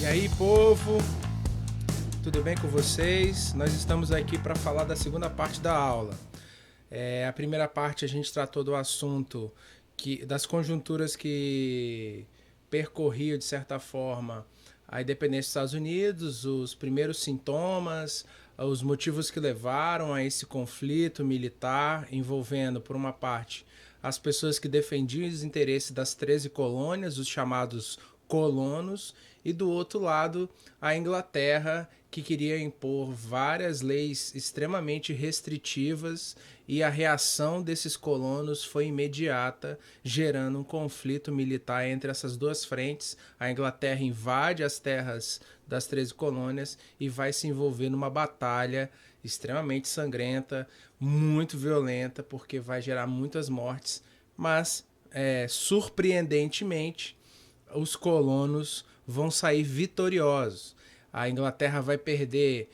E aí, povo, tudo bem com vocês? Nós estamos aqui para falar da segunda parte da aula. A primeira parte a gente tratou do assunto das conjunturas que percorriam, de certa forma, a independência dos Estados Unidos, os primeiros sintomas, os motivos que levaram a esse conflito militar, envolvendo, por uma parte, as pessoas que defendiam os interesses das 13 colônias, os chamados colonos, e do outro lado, a Inglaterra, que queria impor várias leis extremamente restritivas, e a reação desses colonos foi imediata, gerando um conflito militar entre essas duas frentes. A Inglaterra invade as terras das 13 colônias e vai se envolver numa batalha extremamente sangrenta, muito violenta, porque vai gerar muitas mortes, mas surpreendentemente os colonos vão sair vitoriosos. A Inglaterra vai perder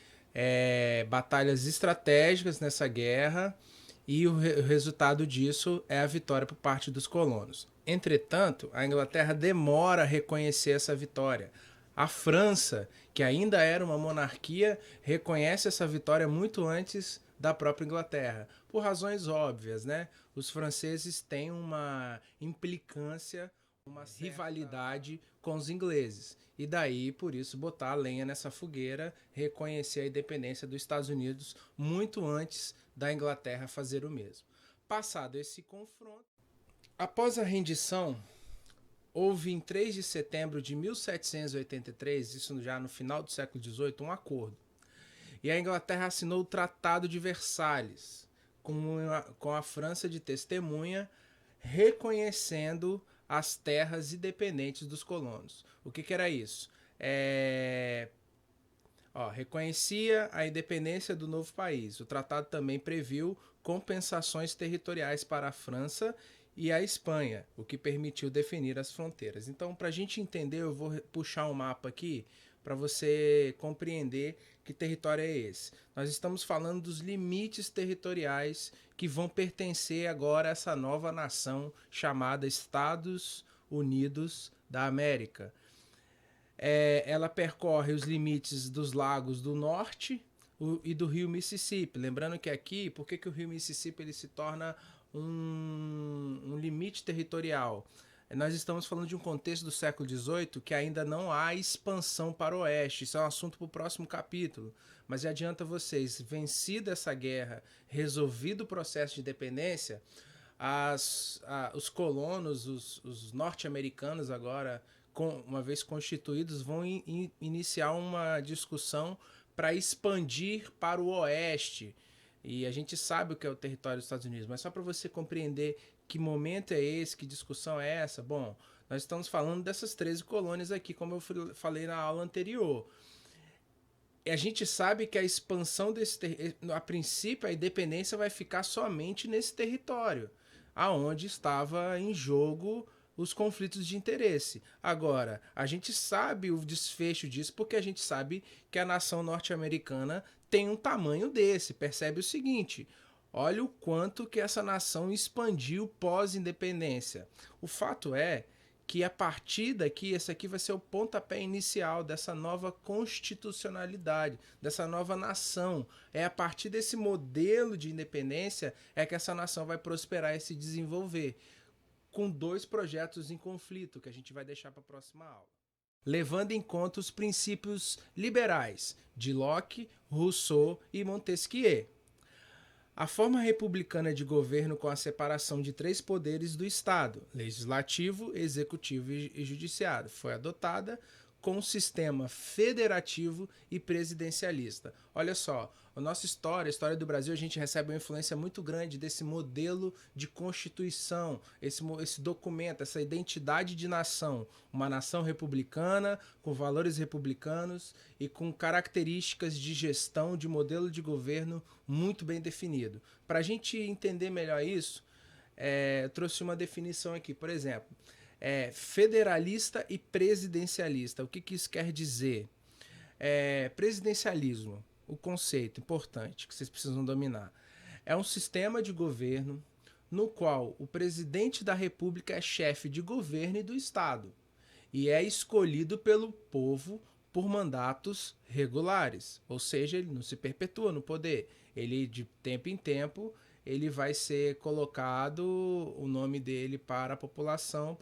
batalhas estratégicas nessa guerra, e o resultado disso é a vitória por parte dos colonos. Entretanto, a Inglaterra demora a reconhecer essa vitória. A França, que ainda era uma monarquia, reconhece essa vitória muito antes da própria Inglaterra, por razões óbvias, né? Os franceses têm uma implicância, uma rivalidade com os ingleses. E daí, por isso, botar a lenha nessa fogueira, reconhecer a independência dos Estados Unidos muito antes da Inglaterra fazer o mesmo. Passado esse confronto, após a rendição, houve em 3 de setembro de 1783, isso já no final do século XVIII, um acordo. E a Inglaterra assinou o Tratado de Versalhes, com a França de testemunha, reconhecendo as terras independentes dos colonos. O que era isso? Reconhecia a independência do novo país. O tratado também previu compensações territoriais para a França e a Espanha, o que permitiu definir as fronteiras. Então, para a gente entender, eu vou puxar um mapa aqui para você compreender que território é esse. Nós estamos falando dos limites territoriais que vão pertencer agora a essa nova nação chamada Estados Unidos da América. Ela percorre os limites dos lagos do norte e do rio Mississippi. Lembrando que aqui, por que o rio Mississippi ele se torna um limite territorial? Nós estamos falando de um contexto do século XVIII que ainda não há expansão para o oeste. Isso é um assunto para o próximo capítulo. Mas já adianta vocês, vencida essa guerra, resolvido o processo de independência, os colonos, os norte-americanos agora, uma vez constituídos, vão iniciar uma discussão para expandir para o oeste. E a gente sabe o que é o território dos Estados Unidos, mas só para você compreender que momento é esse, que discussão é essa, bom, nós estamos falando dessas 13 colônias aqui, como eu falei na aula anterior. E a gente sabe que a expansão a princípio, a independência vai ficar somente nesse território, aonde estava em jogo os conflitos de interesse. Agora, a gente sabe o desfecho disso porque a gente sabe que a nação norte-americana tem um tamanho desse. Percebe o seguinte: olha o quanto que essa nação expandiu pós-independência. O fato é que a partir daqui, esse aqui vai ser o pontapé inicial dessa nova constitucionalidade, dessa nova nação. É a partir desse modelo de independência que essa nação vai prosperar e se desenvolver, com dois projetos em conflito, que a gente vai deixar para a próxima aula. Levando em conta os princípios liberais de Locke, Rousseau e Montesquieu. A forma republicana de governo com a separação de 3 poderes do Estado, legislativo, executivo e judiciário, foi adotada com um sistema federativo e presidencialista. Olha só, a nossa história, a história do Brasil, a gente recebe uma influência muito grande desse modelo de constituição, esse documento, essa identidade de nação, uma nação republicana, com valores republicanos e com características de gestão, de modelo de governo muito bem definido. Para a gente entender melhor isso, eu trouxe uma definição aqui, por exemplo, federalista e presidencialista. O que isso quer dizer? Presidencialismo, o conceito importante que vocês precisam dominar, é um sistema de governo no qual o presidente da República é chefe de governo e do Estado e é escolhido pelo povo por mandatos regulares, ou seja, ele não se perpetua no poder. Ele, de tempo em tempo, ele vai ser colocado o nome dele para a população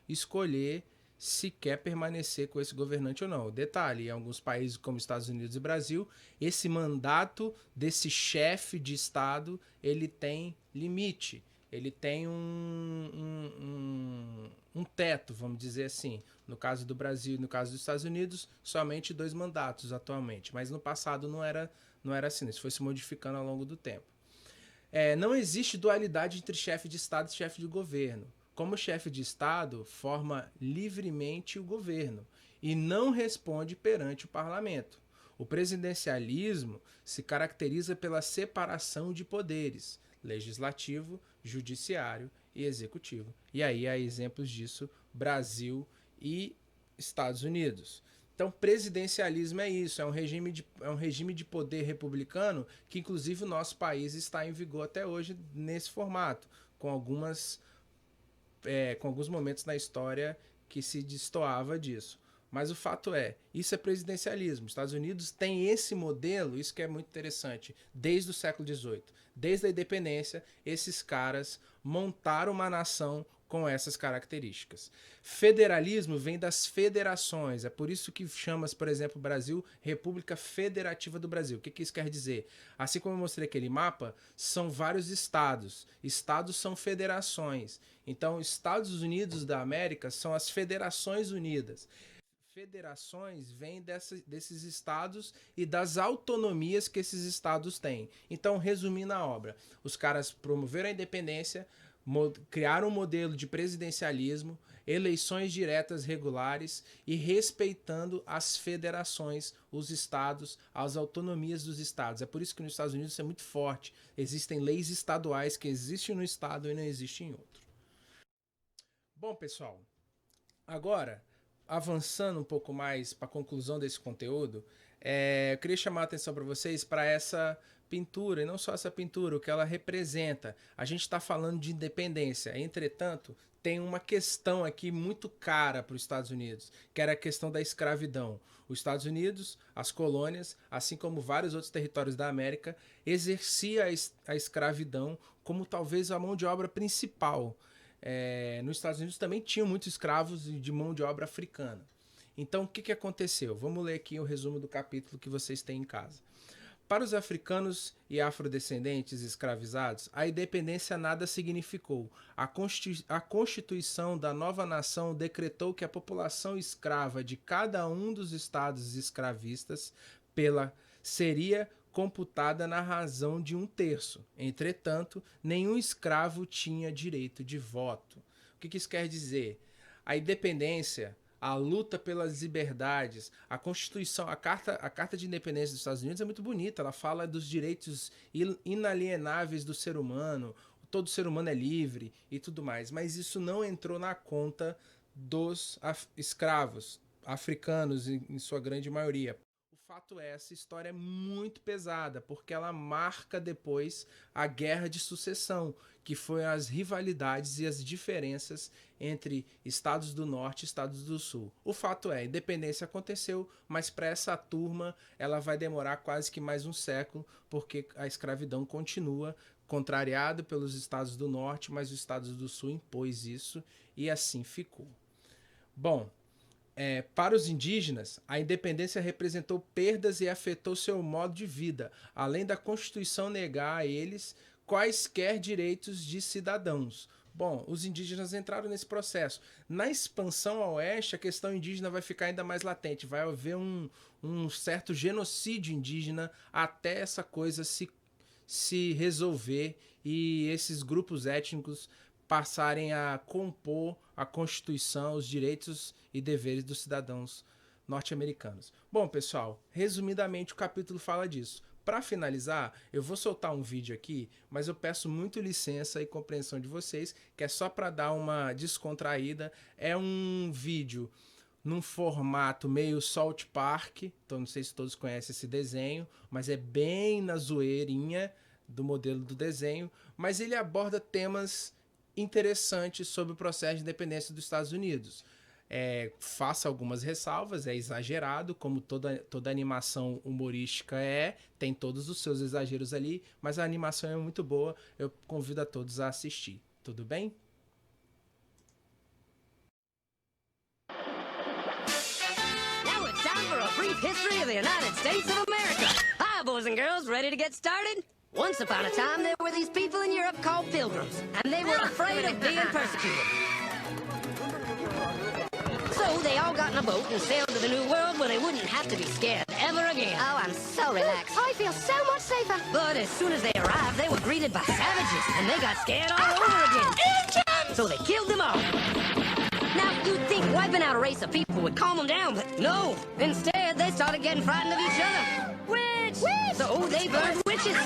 escolher se quer permanecer com esse governante ou não. Detalhe, em alguns países como Estados Unidos e Brasil, esse mandato desse chefe de Estado, ele tem limite. Ele tem um teto, vamos dizer assim. No caso do Brasil e no caso dos Estados Unidos, somente 2 mandatos atualmente. Mas no passado não era assim, isso foi se modificando ao longo do tempo. Não existe dualidade entre chefe de Estado e chefe de governo. Como chefe de Estado, forma livremente o governo e não responde perante o parlamento. O presidencialismo se caracteriza pela separação de poderes, legislativo, judiciário e executivo. E aí há exemplos disso, Brasil e Estados Unidos. Então, presidencialismo é isso, é um regime de poder republicano que, inclusive, o nosso país está em vigor até hoje nesse formato, com, com alguns momentos na história que se destoava disso. Mas o fato é, isso é presidencialismo. Os Estados Unidos tem esse modelo, isso que é muito interessante, desde o século XVIII. Desde a independência, esses caras montaram uma nação com essas características. Federalismo vem das federações, é por isso que chama-se, por exemplo, o Brasil República Federativa do Brasil. O que isso quer dizer? Assim como eu mostrei aquele mapa, são vários estados. Estados são federações. Então, Estados Unidos da América são as Federações Unidas. Federações vêm desses estados e das autonomias que esses estados têm. Então, resumindo a obra, os caras promoveram a independência, criaram um modelo de presidencialismo, eleições diretas regulares e respeitando as federações, os estados, as autonomias dos estados. É por isso que nos Estados Unidos isso é muito forte. Existem leis estaduais que existem no estado e não existem em outro. Bom, pessoal, agora, avançando um pouco mais para a conclusão desse conteúdo, eu queria chamar a atenção para vocês para essa pintura, e não só essa pintura, o que ela representa. A gente está falando de independência, entretanto, tem uma questão aqui muito cara para os Estados Unidos, que era a questão da escravidão. Os Estados Unidos, as colônias, assim como vários outros territórios da América, exercia a escravidão como talvez a mão de obra principal. Nos Estados Unidos também tinham muitos escravos de mão de obra africana. Então, o que aconteceu? Vamos ler aqui o resumo do capítulo que vocês têm em casa. Para os africanos e afrodescendentes escravizados, a independência nada significou. A Constituição da nova nação decretou que a população escrava de cada um dos estados escravistas seria computada na razão de 1/3. Entretanto, nenhum escravo tinha direito de voto. O que isso quer dizer? A independência, a luta pelas liberdades, a Constituição, a Carta de Independência dos Estados Unidos é muito bonita. Ela fala dos direitos inalienáveis do ser humano, todo ser humano é livre e tudo mais. Mas isso não entrou na conta dos escravos africanos, em sua grande maioria. O fato é, essa história é muito pesada, porque ela marca depois a Guerra de Sucessão, que foi as rivalidades e as diferenças entre Estados do Norte e Estados do Sul. O fato é, a independência aconteceu, mas para essa turma ela vai demorar quase que mais um século, porque a escravidão continua, contrariado pelos Estados do Norte, mas os Estados do Sul impôs isso e assim ficou. Bom, para os indígenas, a independência representou perdas e afetou seu modo de vida, além da Constituição negar a eles quaisquer direitos de cidadãos. Bom, os indígenas entraram nesse processo. Na expansão a oeste, a questão indígena vai ficar ainda mais latente. Vai haver um certo genocídio indígena até essa coisa se resolver e esses grupos étnicos passarem a compor a Constituição, os direitos e deveres dos cidadãos norte-americanos. Bom, pessoal, resumidamente o capítulo fala disso. Para finalizar, eu vou soltar um vídeo aqui, mas eu peço muito licença e compreensão de vocês, que é só para dar uma descontraída. É um vídeo num formato meio South Park, então não sei se todos conhecem esse desenho, mas é bem na zoeirinha do modelo do desenho, mas ele aborda temas interessantes sobre o processo de independência dos Estados Unidos. faça algumas ressalvas, é exagerado, como toda animação humorística tem todos os seus exageros ali, mas a animação é muito boa, eu convido a todos a assistir. Tudo bem? Now it's time for a brief history of the United States of America. Hi, boys and girls, ready to get started? Once upon a time, there were these people in Europe called pilgrims, and they were afraid of being persecuted. So they all got in a boat and sailed to the New World where they wouldn't have to be scared ever again. Oh, I'm so relaxed. I feel so much safer. But as soon as they arrived, they were greeted by savages, and they got scared all over again. So they killed them all. Now, you'd think wiping out a race of people would calm them down, but no. Instead, they started getting frightened of each other. Witch! So they burned witches.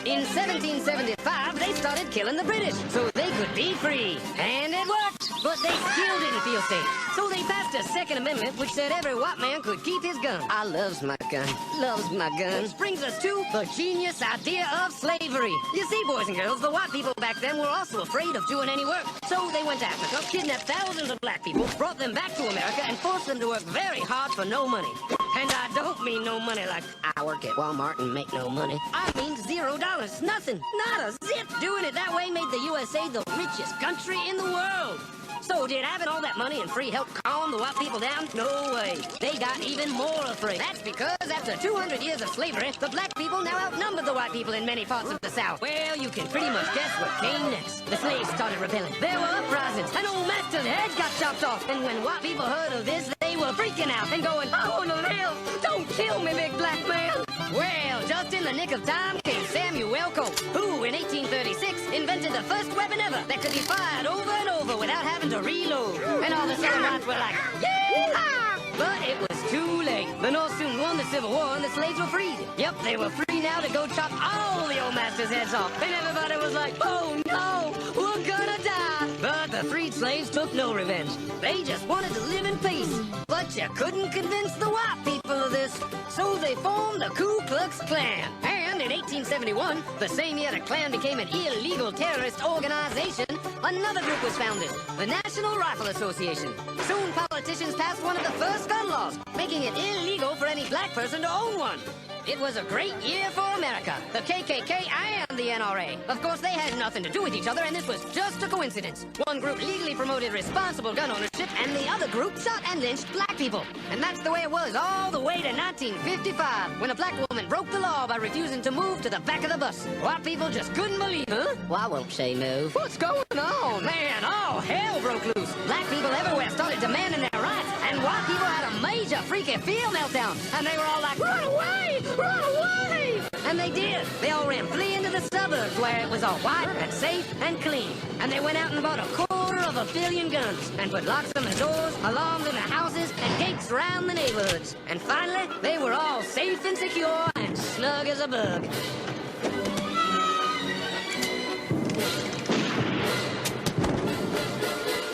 In 1775, they started killing the British so they could be free. And it worked. But they still didn't feel safe. So they passed a Second Amendment which said every white man could keep his gun. I loves my gun. Loves my gun. Which brings us to the genius idea of slavery. You see, boys and girls, the white people back then were also afraid of doing any work. So they went to Africa, kidnapped thousands of black people, brought them back to America, and forced them to work very hard for no money. And I don't mean no money like I work at Walmart and make no money. I mean $0. Nothing. Not a zip. Doing it that way made the USA the richest country in the world. So did having all that money and free help calm the white people down? No way. They got even more afraid. That's because after 200 years of slavery, the black people now outnumbered the white people in many parts of the South. Well, you can pretty much guess what came next. The slaves started rebelling. There were uprisings, and old master's head got chopped off. And when white people heard of this, they were freaking out and going, I want to live. Don't kill me, big black man. Well, just in the nick of time came Samuel Colt, who in 1836 invented the first weapon ever that could be fired over and over without having to reload. And all the Southern whites were like, yeah! But it was too late. The North soon won the Civil War and the slaves were freed. Yep, they were free now to go chop all the old master's heads off. And everybody was like, oh no, we're gonna die. But the freed slaves took no revenge. They just wanted to live in peace. But you couldn't convince the white people of this. So they formed the Ku Klux Klan. And in 1871, the same year the Klan became an illegal terrorist organization, another group was founded, the National Rifle Association. Soon politicians passed one of the first gun laws, making it illegal for any black person to own one. It was a great year for America, the KKK and the NRA. Of course, they had nothing to do with each other, and this was just a coincidence. One group legally promoted responsible gun ownership, and the other group shot and lynched black people. And that's the way it was all the way to 1955, when a black woman broke the law by refusing to move to the back of the bus. White people just couldn't believe, huh? Why won't she move? What's going on? Man, all hell broke loose. Black people everywhere started demanding their rights, and white people had a major freaky feel meltdown, and they were all like, run away! Run away! And they did. They all ran fleeing to the suburbs where it was all white and safe and clean. And they went out and bought 250 million guns and put locks on the doors, alarms in the houses, and gates around the neighborhoods. And finally, they were all safe and secure and snug as a bug.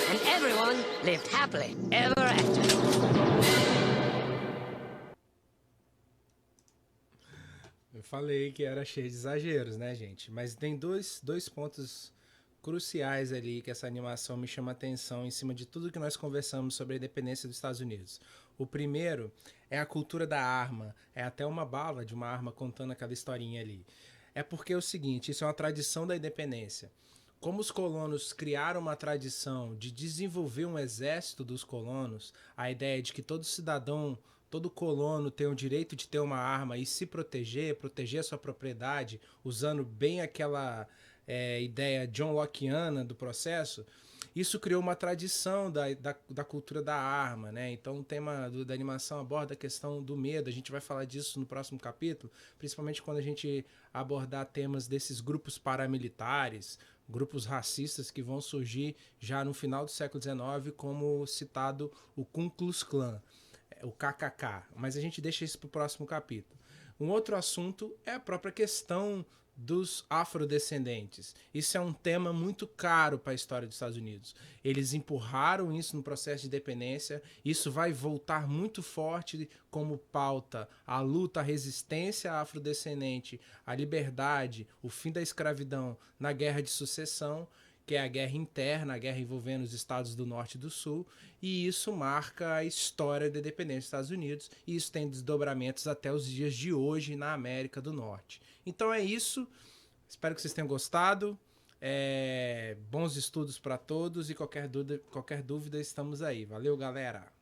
And everyone lived happily ever after. Eu falei que era cheio de exageros, né, gente? Mas tem dois pontos cruciais ali que essa animação me chama a atenção em cima de tudo que nós conversamos sobre a independência dos Estados Unidos. O primeiro é a cultura da arma. É até uma bala de uma arma contando aquela historinha ali. É porque é o seguinte, isso é uma tradição da independência. Como os colonos criaram uma tradição de desenvolver um exército dos colonos, a ideia de que todo cidadão, todo colono tem o direito de ter uma arma e se proteger a sua propriedade, usando bem aquela ideia John Lockeana do processo, isso criou uma tradição da cultura da arma, né? Então o tema da animação aborda a questão do medo, a gente vai falar disso no próximo capítulo, principalmente quando a gente abordar temas desses grupos paramilitares, grupos racistas que vão surgir já no final do século XIX, como citado o Ku Klux Klan, o KKK, mas a gente deixa isso para o próximo capítulo. Um outro assunto é a própria questão dos afrodescendentes. Isso é um tema muito caro para a história dos Estados Unidos. Eles empurraram isso no processo de independência, isso vai voltar muito forte como pauta a luta, a resistência afrodescendente, a liberdade, o fim da escravidão na Guerra de Sucessão, que é a guerra interna, a guerra envolvendo os estados do norte e do sul, e isso marca a história da independência dos Estados Unidos, e isso tem desdobramentos até os dias de hoje na América do Norte. Então é isso, espero que vocês tenham gostado, bons estudos para todos, e qualquer dúvida estamos aí. Valeu, galera!